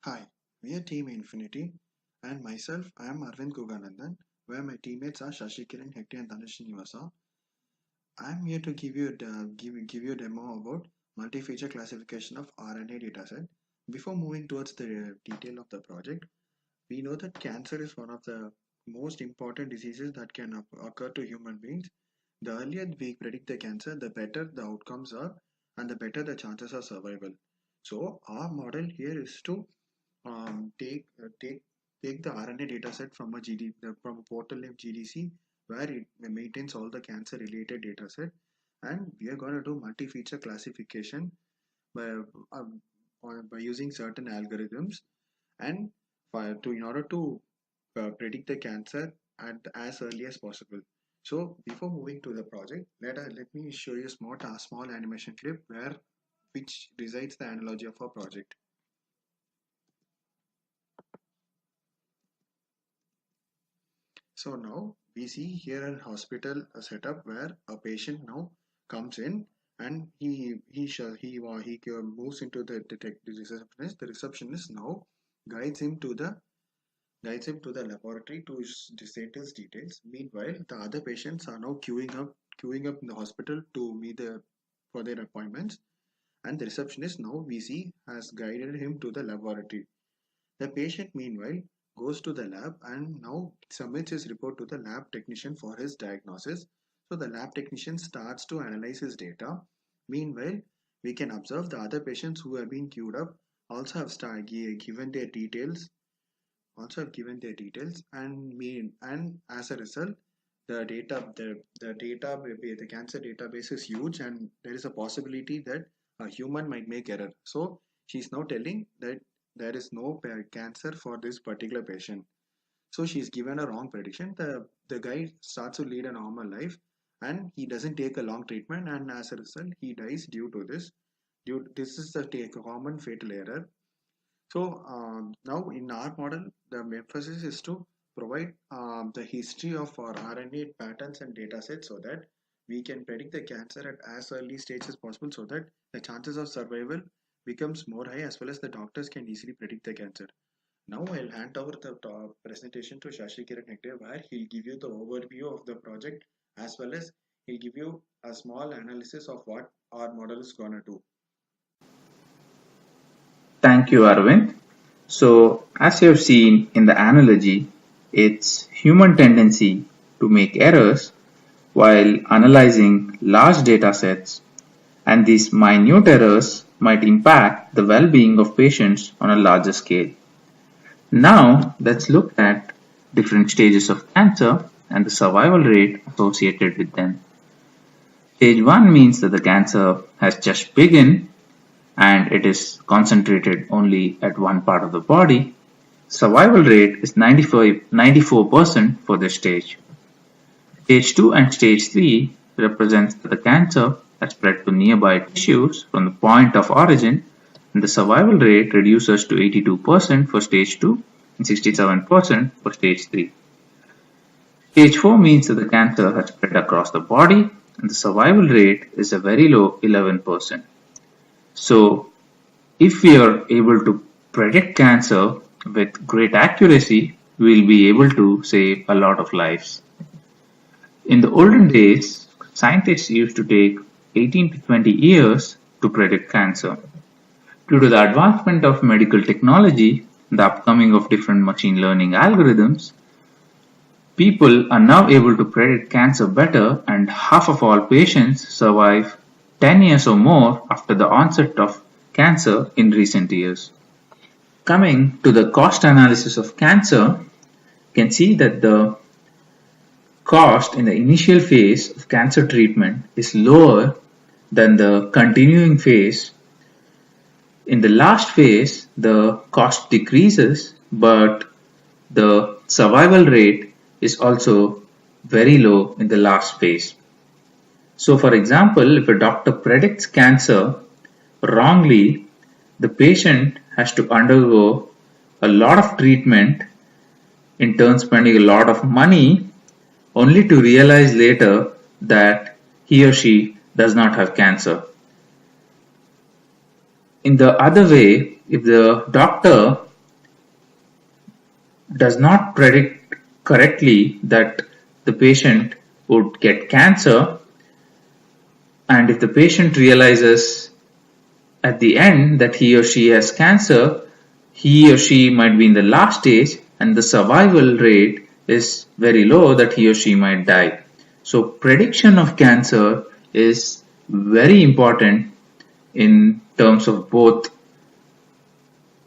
Hi, we are Team Infinity, and myself, I am Arvind Kuganandan, where my teammates are Shashi Kiran Hegde and Dhanush Nivasa. I am here to give you a demo about multi-feature classification of RNA dataset. Before moving towards the detail of the project, we know that cancer is one of the most important diseases that can occur to human beings. The earlier we predict the cancer, the better the outcomes are, and the better the chances of survival. So our model here is to take the RNA dataset from from a portal named GDC where it maintains all the cancer related dataset, and we are going to do multi-feature classification by by using certain algorithms and in order to predict the cancer at as early as possible. So before moving to the project, let me show you a small animation clip where which resides the analogy of our project. So now we see here a hospital setup where a patient now comes in and he moves into the receptionist. The receptionist now guides him to the laboratory to state his details. Meanwhile, the other patients are now queuing up in the hospital to meet for their appointments. And the receptionist now we see has guided him to the laboratory. The patient, meanwhile, goes to the lab and now submits his report to the lab technician for his diagnosis. So the lab technician starts to analyze his data. Meanwhile, we can observe the other patients who have been queued up also have given their details, and as a result, the cancer database is huge, and there is a possibility that a human might make error. So she's now telling that there is no cancer for this particular patient. So she's given a wrong prediction. The guy starts to lead a normal life, and he doesn't take a long treatment, and as a result, he dies due to this. This is the common fatal error. So now in our model, the emphasis is to provide the history of our RNA patterns and data sets so that we can predict the cancer at as early stage as possible, so that the chances of survival becomes more high, as well as the doctors can easily predict the cancer. Now I'll hand over the presentation to Shashi Kiran Hegde, where he'll give you the overview of the project, as well as he'll give you a small analysis of what our model is gonna do. Thank you, Arvind. So, as you have seen in the analogy, it's human tendency to make errors while analyzing large data sets, and these minute errors might impact the well-being of patients on a larger scale. Now, let's look at different stages of cancer and the survival rate associated with them. Stage 1 means that the cancer has just begun and it is concentrated only at one part of the body. Survival rate is 94% for this stage. Stage 2 and stage 3 represents that the cancer has spread to nearby tissues from the point of origin, and the survival rate reduces to 82% for stage 2 and 67% for stage 3. Stage 4 means that the cancer has spread across the body, and the survival rate is a very low 11%. So, if we are able to predict cancer with great accuracy, we will be able to save a lot of lives. In the olden days, scientists used to take 18 to 20 years to predict cancer. Due to the advancement of medical technology and the upcoming of different machine learning algorithms, people are now able to predict cancer better, and half of all patients survive 10 years or more after the onset of cancer in recent years. Coming to the cost analysis of cancer, you can see that the cost in the initial phase of cancer treatment is lower than the continuing phase. In the last phase, the cost decreases, but the survival rate is also very low in the last phase. So, for example, if a doctor predicts cancer wrongly, the patient has to undergo a lot of treatment, in turn spending a lot of money, only to realize later that he or she does not have cancer. In the other way, if the doctor does not predict correctly that the patient would get cancer, and if the patient realizes at the end that he or she has cancer, he or she might be in the last stage and the survival rate is very low that he or she might die. So prediction of cancer is very important in terms of both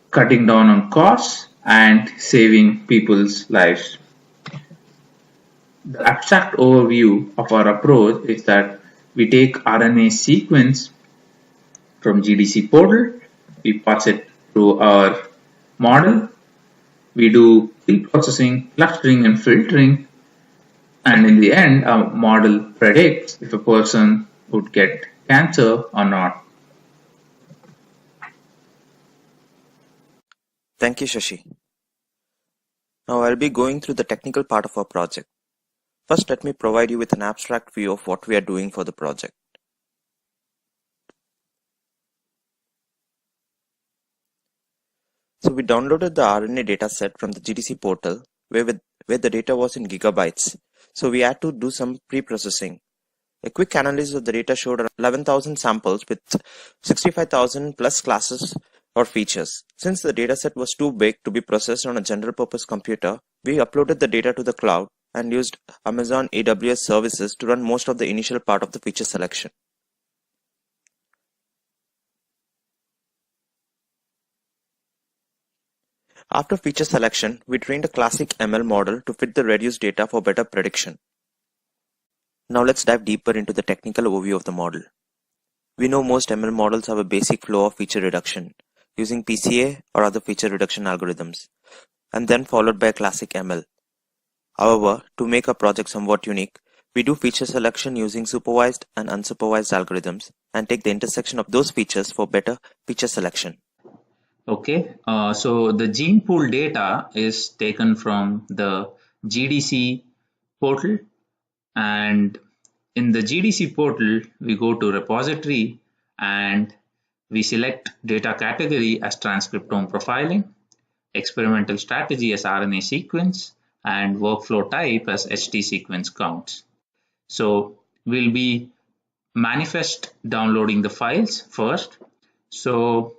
cutting down on costs and saving people's lives. The abstract overview of our approach is that we take RNA sequence from GDC portal, we pass it through our model, we do pre-processing, clustering and filtering, and in the end our model predicts if a person would get cancer or not. Thank you, Shashi. Now I'll be going through the technical part of our project. First, let me provide you with an abstract view of what we are doing for the project. So we downloaded the RNA dataset from the GDC portal where the data was in gigabytes. So we had to do some pre-processing. A quick analysis of the data showed 11,000 samples with 65,000 plus classes or features. Since the dataset was too big to be processed on a general purpose computer, we uploaded the data to the cloud and used Amazon AWS services to run most of the initial part of the feature selection. After feature selection, we trained a classic ML model to fit the reduced data for better prediction. Now let's dive deeper into the technical overview of the model. We know most ML models have a basic flow of feature reduction using PCA or other feature reduction algorithms, and then followed by a classic ML. However, to make our project somewhat unique, we do feature selection using supervised and unsupervised algorithms and take the intersection of those features for better feature selection. Okay, so the gene pool data is taken from the GDC portal, and in the GDC portal we go to repository and we select data category as transcriptome profiling, experimental strategy as RNA sequence, and workflow type as HT sequence counts. So we'll be manifest downloading the files first. So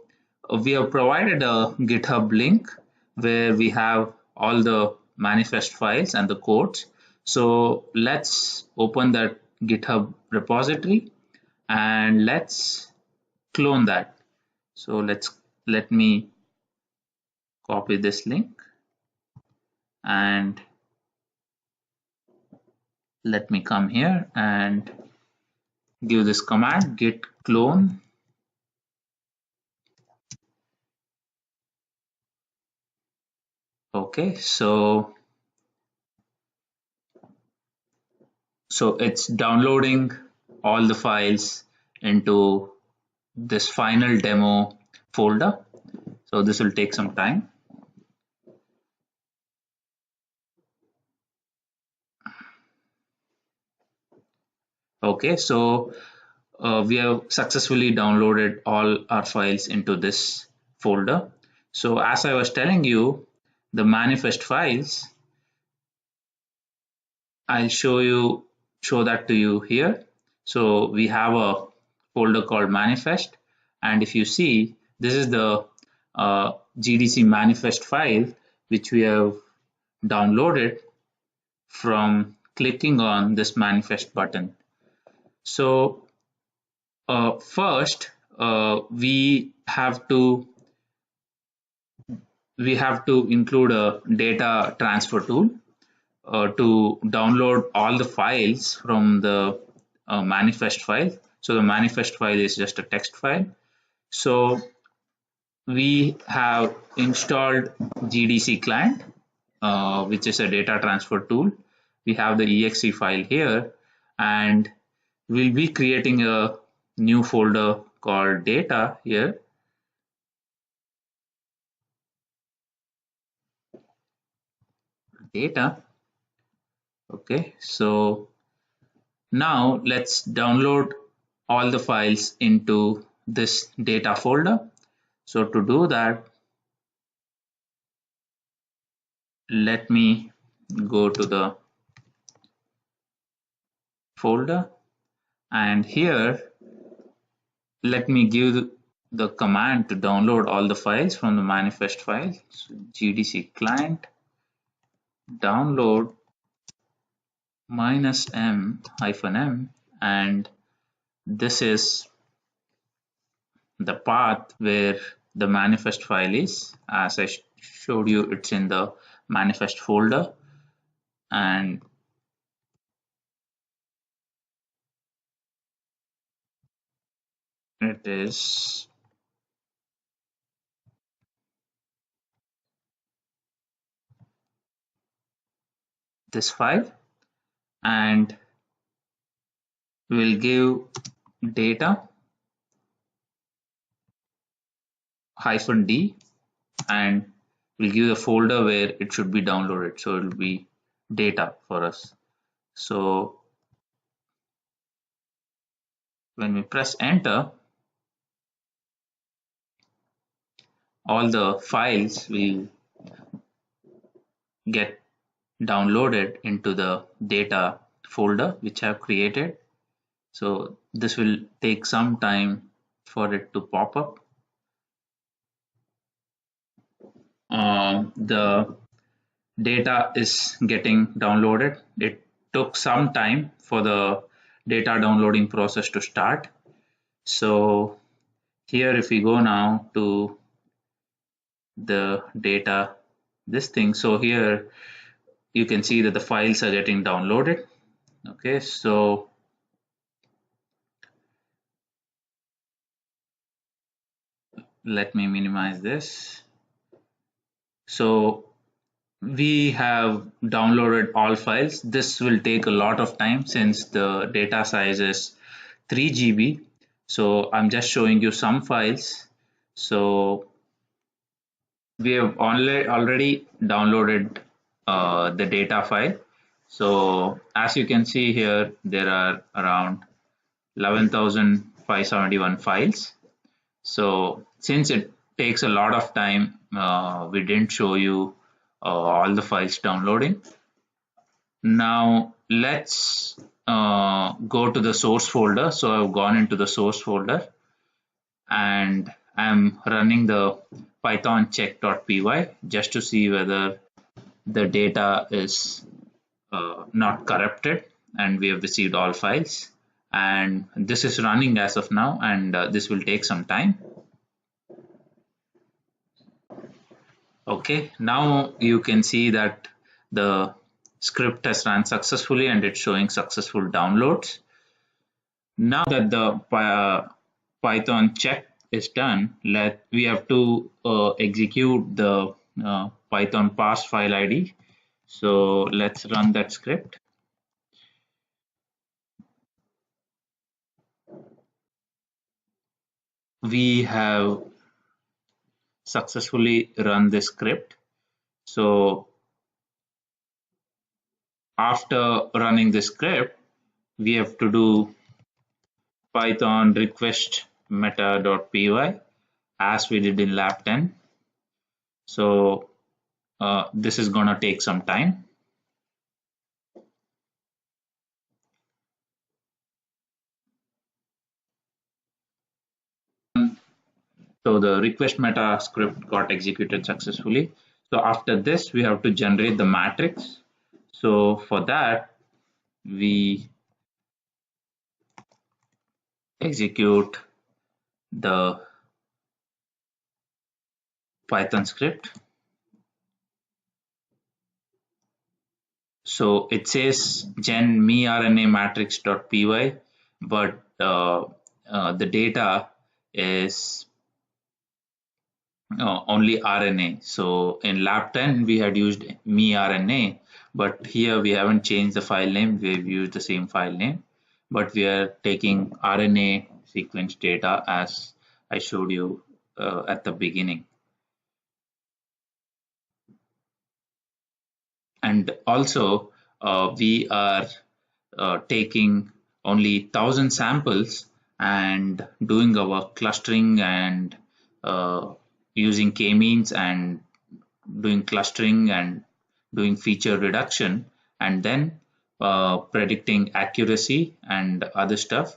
we have provided a GitHub link where we have all the manifest files and the codes. So let's open that GitHub repository and let's clone that. So let me copy this link and let me come here and give this command git clone. Okay, so it's downloading all the files into this final demo folder. So this will take some time. Okay, so we have successfully downloaded all our files into this folder. So as I was telling you, the manifest files, I'll show that to you here. So we have a folder called manifest, and if you see, this is the GDC manifest file which we have downloaded from clicking on this manifest button. So first we have to include a data transfer tool to download all the files from the manifest file. So the manifest file is just a text file. So we have installed GDC client, which is a data transfer tool. We have the exe file here, and we'll be creating a new folder called data here. Data. Okay, so now let's download all the files into this data folder. So to do that, let me go to the folder, and here let me give the command to download all the files from the manifest file. So gdc client download -m-m, and this is the path where the manifest file is. As I showed you, it's in the manifest folder, and it is this file, and we'll give data -d, and we'll give the folder where it should be downloaded. So it'll be data for us. So when we press enter, all the files will get downloaded into the data folder which I have created. So this will take some time for it to pop up. The data is getting downloaded. It took some time for the data downloading process to start. So here, if we go now to the data, this thing, so here you can see that the files are getting downloaded. Okay, so let me minimize this. So we have downloaded all files. This will take a lot of time since the data size is 3 GB. So I'm just showing you some files. So we have already downloaded the data file. So as you can see here, there are around 11,571 files. So since it takes a lot of time, we didn't show you all the files downloading. Now let's go to the source folder. So I've gone into the source folder and I'm running the python check.py just to see whether the data is not corrupted and we have received all files. And this is running as of now, and this will take some time. Okay, now you can see that the script has run successfully and it's showing successful downloads. Now that the Python check is done, we have to execute the Python parse file ID. So let's run that script. We have successfully run this script. So after running the script, we have to do python request meta.py as we did in lab 10. So this is gonna take some time. So the request meta script got executed successfully. So after this, we have to generate the matrix. So for that, we execute the Python script. So it says gen me-RNA matrix.py, but the data is only RNA. So in lab 10 we had used me-RNA, but here we haven't changed the file name. We've used the same file name, but we are taking RNA sequence data as I showed you at the beginning. And also we are taking only 1,000 samples and doing our clustering and using k-means and doing clustering and doing feature reduction, and then predicting accuracy and other stuff,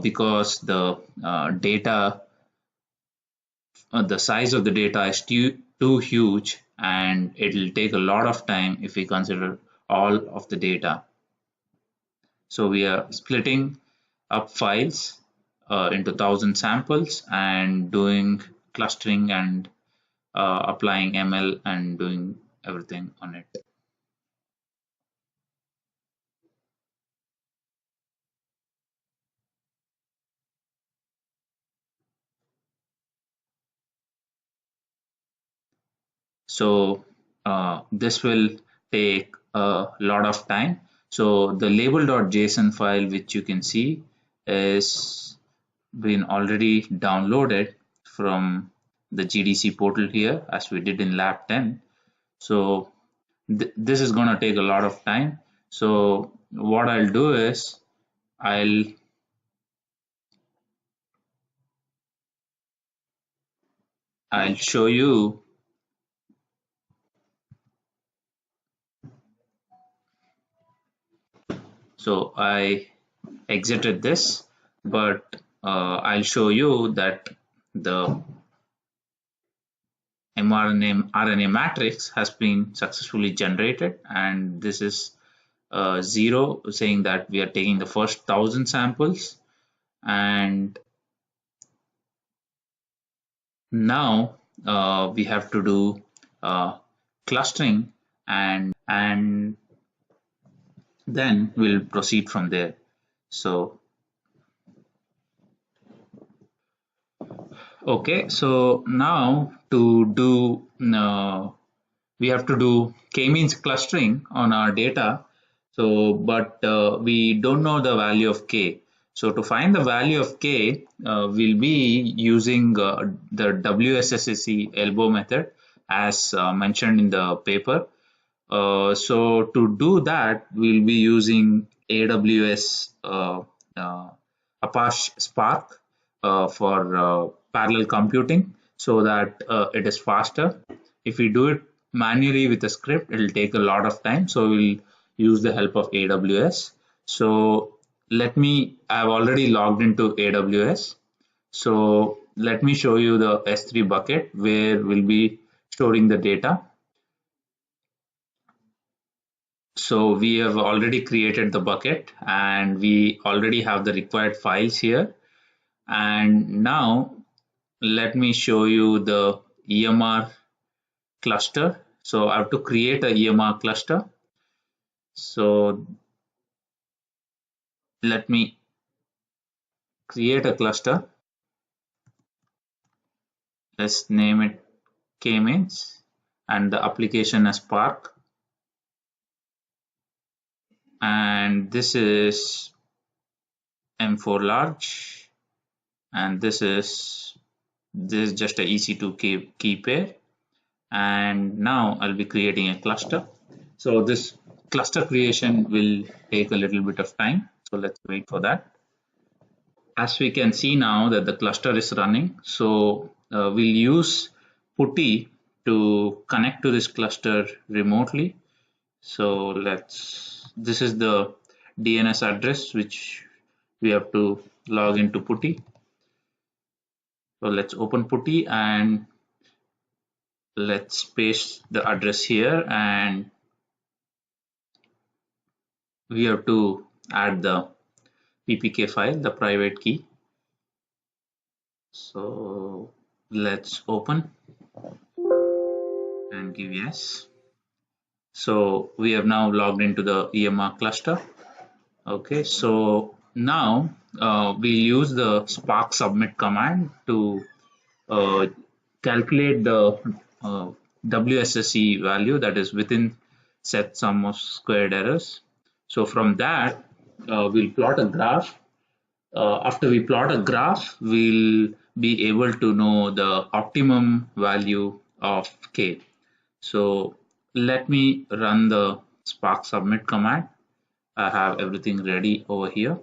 because the size of the data is too huge, and it'll take a lot of time if we consider all of the data. So we are splitting up files into 1,000 samples and doing clustering and applying ML and doing everything on it. So this will take a lot of time. So the label.json file, which you can see, is been already downloaded from the GDC portal here, as we did in lab 10. So this is going to take a lot of time. So what I'll do is I'll show you. So I exited this, but I'll show you that the mRNA RNA matrix has been successfully generated, and this is 0, saying that we are taking the first 1,000 samples. And now we have to do clustering, and then we'll proceed from there. So okay, so now to do we have to do k-means clustering on our data. So but we don't know the value of k. So to find the value of k, we'll be using the WSSC elbow method, as mentioned in the paper. So to do that, we'll be using AWS Apache Spark for parallel computing, so that it is faster. If we do it manually with a script, it'll take a lot of time. So we'll use the help of AWS. So I've already logged into AWS. So let me show you the S3 bucket where we'll be storing the data. So we have already created the bucket, and we already have the required files here. And now let me show you the EMR cluster. So I have to create a EMR cluster. So let me create a cluster. Let's name it K-means, and the application as Spark. And this is M4 large, and this is just a EC2 key pair. And now I'll be creating a cluster. So this cluster creation will take a little bit of time. So let's wait for that. As we can see now that the cluster is running, so we'll use PuTTY to connect to this cluster remotely. So this is the DNS address which we have to log into PuTTY. So let's open PuTTY and let's paste the address here, and we have to add the ppk file, the private key. So let's open and give yes. So we have now logged into the EMR cluster. Okay, so now we use the Spark submit command to calculate the WSSE value, that is within set sum of squared errors. So from that, we'll plot a graph. After we plot a graph, we'll be able to know the optimum value of k. So let me run the Spark submit command. I have everything ready over here.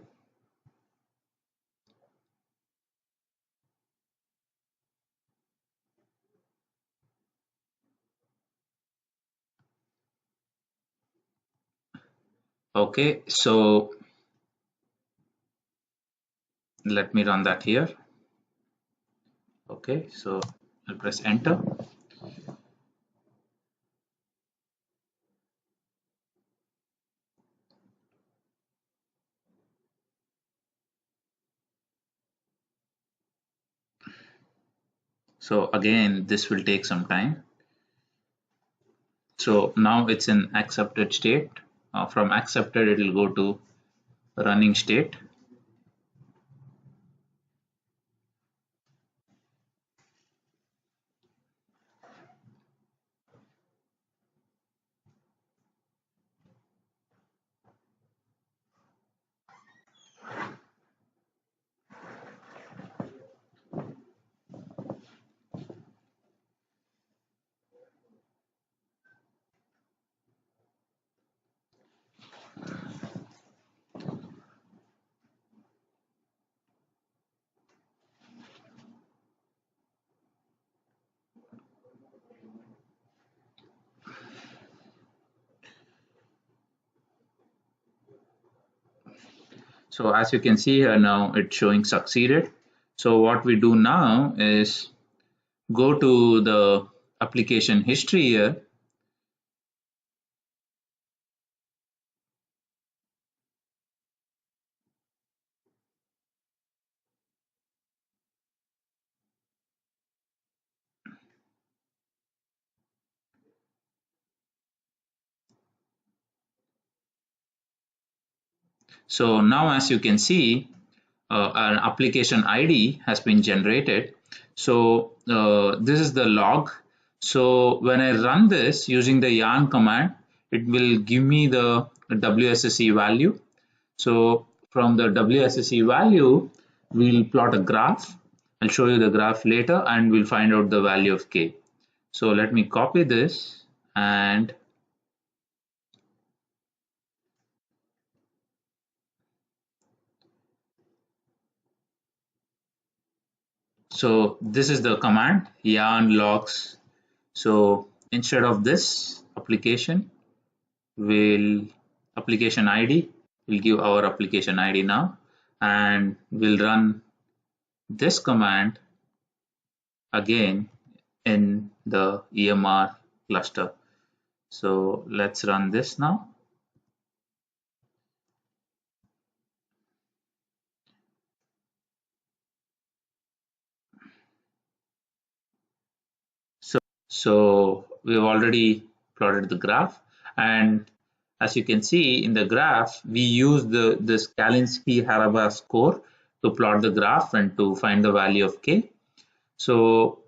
Okay, so let me run that here. Okay, so I'll press enter. So again, this will take some time. So now it's in accepted state. From accepted, it will go to running state. So as you can see here now, it's showing succeeded. So what we do now is go to the application history here. So now as you can see, an application ID has been generated. So this is the log. So when I run this using the yarn command, it will give me the WSSE value. So from the WSSE value, we'll plot a graph. I'll show you the graph later and we'll find out the value of K. So let me copy this and so this is the command yarn logs. So instead of this application, will application ID, we'll give our application ID now and we'll run this command again in the EMR cluster. So let's run this now. So we've already plotted the graph, and as you can see in the graph, we use this Kalinske-Harabaugh score to plot the graph and to find the value of K. So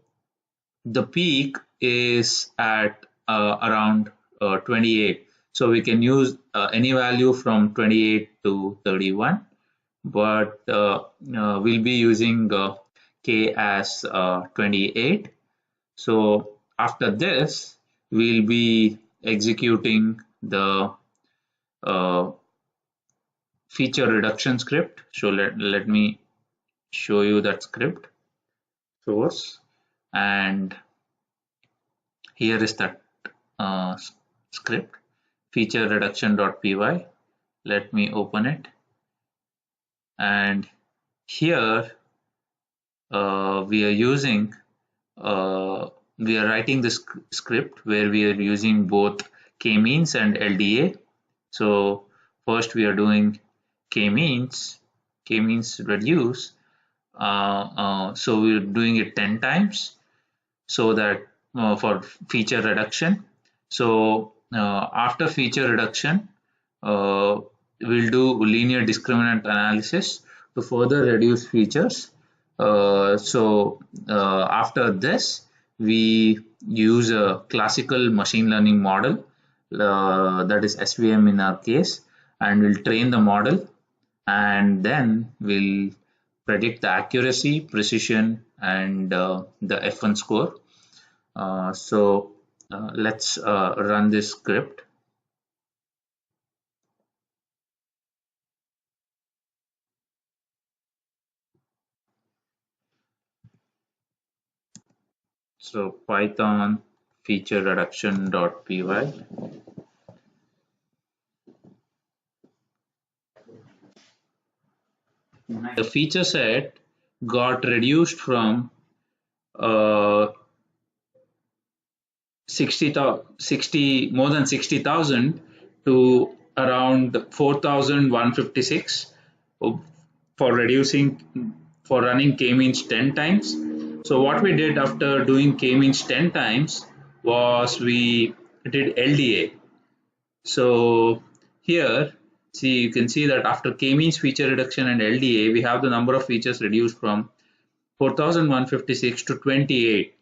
the peak is at around 28. So we can use any value from 28 to 31, but we'll be using K as 28. So after this, we'll be executing the uh, feature reduction script. So let me show you that script source, and here is that script feature reduction.py. Let me open it, and here we are using we are writing this script where we are using both k-means and LDA. So first we are doing k-means reduce. So we're doing it 10 times so that for feature reduction. So after feature reduction, we'll do linear discriminant analysis to further reduce features. After this, we use a classical machine learning model, that is SVM in our case, and we'll train the model, and then we'll predict the accuracy, precision, and the F1 score. Let's run this script. So Python feature reduction.py. the feature set got reduced from uh, 60 more than 60,000 to around 4,156 for reducing for running k-means 10 times. So what we did after doing k-means 10 times was we did LDA. So here, see, you can see that after k-means feature reduction and LDA, we have the number of features reduced from 4,156 to 28.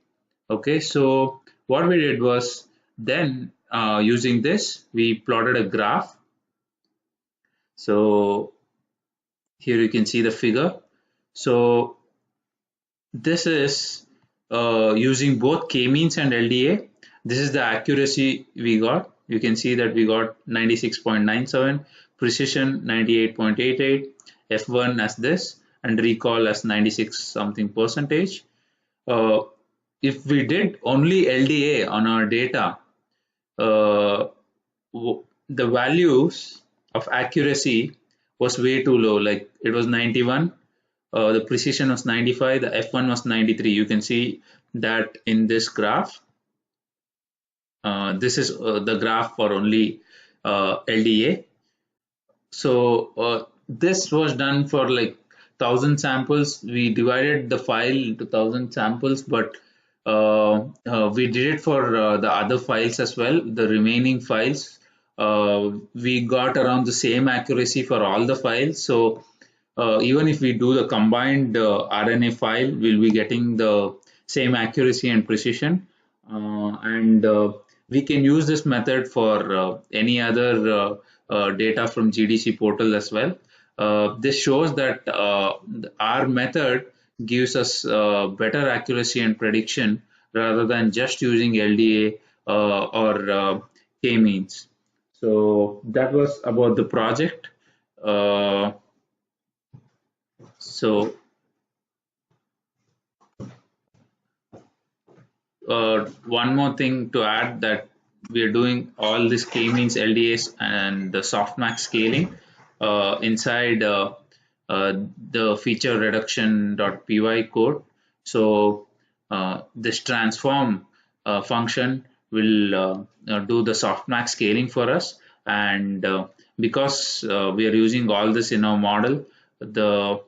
Okay, so what we did was then using this, we plotted a graph. So here you can see the figure. So this is using both k-means and LDA. This is the accuracy we got. You can see that we got 96.97, precision 98.88, F1 as this, and recall as 96 something percentage. If we did only LDA on our data, the values of accuracy was way too low. Like it was 91, the precision was 95, the F1 was 93. You can see that in this graph. This is the graph for only LDA. So this was done for like 1,000 samples. We divided the file into 1,000 samples, but we did it for the other files as well. The remaining files, we got around the same accuracy for all the files. So even if we do the combined RNA file, we'll be getting the same accuracy and precision. And we can use this method for any other data from GDC portal as well. This shows that our method gives us better accuracy and prediction rather than just using LDA or k-means. So that was about the project. So one more thing to add, that we are doing all this k-means, LDAs, and the softmax scaling inside the feature reduction.py code. So this transform function will do the softmax scaling for us, and because we are using all this in our model, the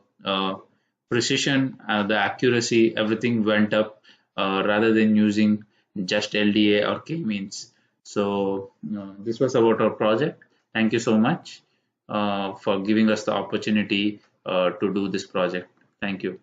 precision, the accuracy, everything went up rather than using just LDA or k-means. So this was about our project. Thank you so much for giving us the opportunity to do this project. Thank you.